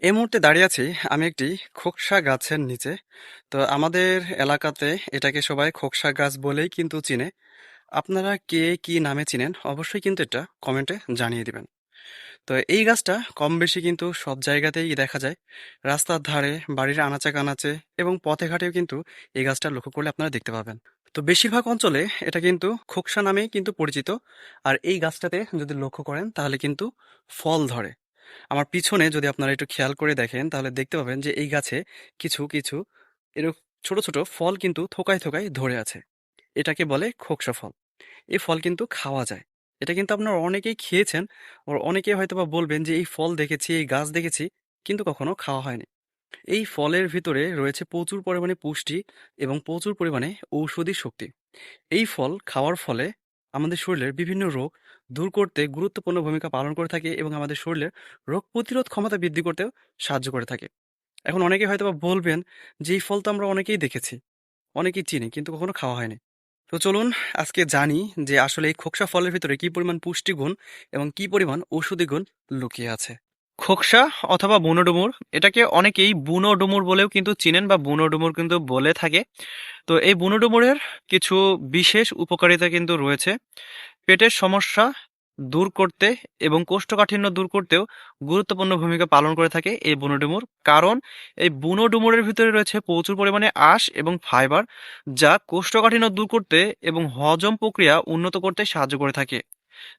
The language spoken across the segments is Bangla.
এই মুহূর্তে দাঁড়িয়ে আছি আমি একটি খোকসা গাছের নিচে। তো আমাদের এলাকাতে এটাকে সবাই খোকসা গাছ বলেই কিন্তু চিনে। আপনারা কে কি নামে চিনেন অবশ্যই কিন্তু এটা কমেন্টে জানিয়ে দিবেন। তো এই গাছটা কম বেশি কিন্তু সব জায়গাতেই দেখা যায়। রাস্তার ধারে, বাড়ির আনাচে কানাচে এবং পথে ঘাটেও কিন্তু এই গাছটা লক্ষ্য করলে আপনারা দেখতে পাবেন। তো বেশিরভাগ অঞ্চলে এটা কিন্তু খোকসা নামেই কিন্তু পরিচিত। আর এই গাছটাতে যদি লক্ষ্য করেন তাহলে কিন্তু ফল ধরে। আমার পিছনে যদি আপনারা একটু খেয়াল করে দেখেন তাহলে দেখতে পাবেন যে এই গাছে কিছু কিছু এরকম ছোট ছোট ফল কিন্তু থোকায় থোকায় ধরে আছে। এটাকে বলে খোকসা ফল। এই ফল কিন্তু খাওয়া যায়। এটা কিন্তু আপনারা অনেকেই খেয়েছেন। আর অনেকেই হয়তোবা বলবেন যে এই ফল দেখেছি, এই গাছ দেখেছি, কিন্তু কখনো খাওয়া হয়নি। এই ফলের ভিতরে রয়েছে প্রচুর পরিমাণে পুষ্টি এবং প্রচুর পরিমাণে ঔষধি শক্তি। এই ফল খাওয়ার ফলে আমাদের শরীরের বিভিন্ন রোগ দূর করতে গুরুত্বপূর্ণ ভূমিকা পালন করে থাকে এবং আমাদের শরীরের রোগ প্রতিরোধ ক্ষমতা বৃদ্ধি করতেও সাহায্য করে থাকে। এখন অনেকে হয়তোবা বলবেন যে এই ফল তো আমরা অনেকেই দেখেছি, অনেকেই চিনি, কিন্তু কখনো খাওয়া হয়নি। তো চলুন আজকে জানি যে আসলে এই খোকসা ফলের ভিতরে কি পরিমাণ পুষ্টিগুণ এবং কি পরিমাণ ঔষধি গুণ লুকিয়ে আছে। খোকসা অথবা বুনো ডুমুর, এটাকে অনেকেই বুনো ডুমুর বলেও কিন্তু চিনেন বা বুনো ডুমুর কিন্তু বলে থাকে। তো এই বুনো ডুমুরের কিছু বিশেষ উপকারিতা কিন্তু রয়েছে। পেটের সমস্যা দূর করতে এবং কোষ্ঠকাঠিন্য দূর করতেও গুরুত্বপূর্ণ ভূমিকা পালন করে থাকে এই বুনো ডুমুর। কারণ এই বুনো ডুমুরের ভিতরে রয়েছে প্রচুর পরিমাণে আঁশ এবং ফাইবার, যা কোষ্ঠকাঠিন্য দূর করতে এবং হজম প্রক্রিয়া উন্নত করতে সাহায্য করে থাকে।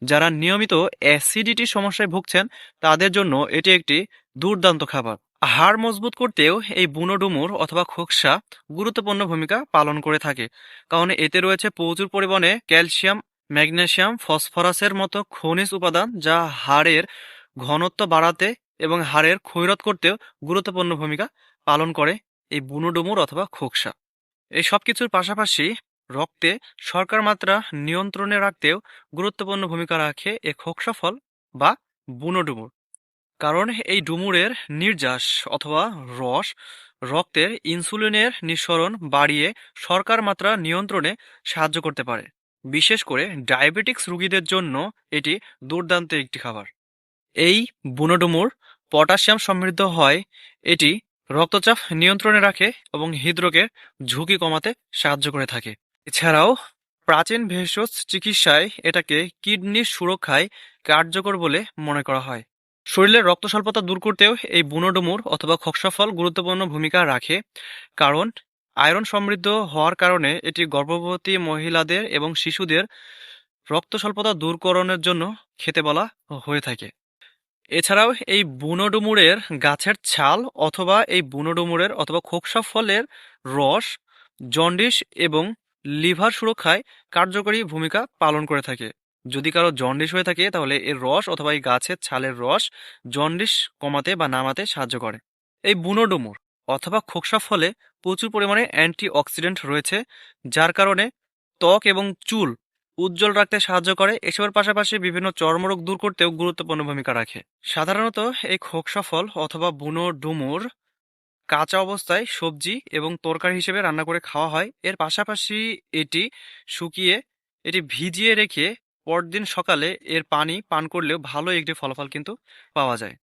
যারা নিয়মিত অ্যাসিডিটির সমস্যায় ভুগছেন তাদের জন্য এটি একটি দুর্দান্ত খাবার। হাড় মজবুত করতেও এই বুনো ডুমুর অথবা খোকসা গুরুত্বপূর্ণ ভূমিকা পালন করে থাকে, কারণ এতে রয়েছে প্রচুর পরিমাণে ক্যালসিয়াম, ম্যাগনেসিয়াম, ফসফরাসের মতো খনিজ উপাদান, যা হাড়ের ঘনত্ব বাড়াতে এবং হাড়ের ক্ষয়রোধ করতেও গুরুত্বপূর্ণ ভূমিকা পালন করে এই বুনো ডুমুর অথবা খোকসা। এই সব কিছুর পাশাপাশি রক্তে শর্করার মাত্রা নিয়ন্ত্রণে রাখতেও গুরুত্বপূর্ণ ভূমিকা রাখে এই খোকসা ফল বা বুনো ডুমুর। কারণ এই ডুমুরের নির্যাস অথবা রস রক্তের ইনসুলিনের নিঃসরণ বাড়িয়ে শর্করার মাত্রা নিয়ন্ত্রণে সাহায্য করতে পারে। বিশেষ করে ডায়াবেটিক্স রোগীদের জন্য এটি দুর্দান্ত একটি খাবার। এই বুনো ডুমুর পটাশিয়াম সমৃদ্ধ হয়, এটি রক্তচাপ নিয়ন্ত্রণে রাখে এবং হৃদরোগের ঝুঁকি কমাতে সাহায্য করে থাকে। এছাড়াও প্রাচীন ভেষজ চিকিৎসায় এটাকে কিডনির সুরক্ষায় কার্যকর বলে মনে করা হয়। শরীরের রক্ত স্বল্পতা দূর করতেও এই বুনো ডুমুর অথবা খোকসা ফল গুরুত্বপূর্ণ ভূমিকা রাখে। কারণ আয়রন সমৃদ্ধ হওয়ার কারণে এটি গর্ভবতী মহিলাদের এবং শিশুদের রক্ত স্বল্পতা দূরকরণের জন্য খেতে বলা হয়ে থাকে। এছাড়াও এই বুনো ডুমুরের গাছের ছাল অথবা এই বুনো ডুমুরের অথবা খোকসা ফলের রস জন্ডিস এবং লিভার সুরক্ষায় কার্যকরী ভূমিকা পালন করে থাকে। যদি কারো জন্ডিস হয়ে থাকে তাহলে এর রস অথবা এই গাছের ছালের রস জন্ডিস কমাতে বা নামাতে সাহায্য করে। এই বুনো ডুমুর অথবা খোকসা ফলে প্রচুর পরিমাণে অ্যান্টি অক্সিডেন্ট রয়েছে, যার কারণে ত্বক এবং চুল উজ্জ্বল রাখতে সাহায্য করে। এসবের পাশাপাশি বিভিন্ন চর্মরোগ দূর করতেও গুরুত্বপূর্ণ ভূমিকা রাখে। সাধারণত এই খোকসা ফল অথবা বুনো ডুমুর কাঁচা অবস্থায় সবজি এবং তরকারি হিসেবে রান্না করে খাওয়া হয়। এর পাশাপাশি এটি শুকিয়ে এটি ভিজিয়ে রেখে পরদিন সকালে এর পানি পান করলেও ভালো একটি ফলাফল কিন্তু পাওয়া যায়।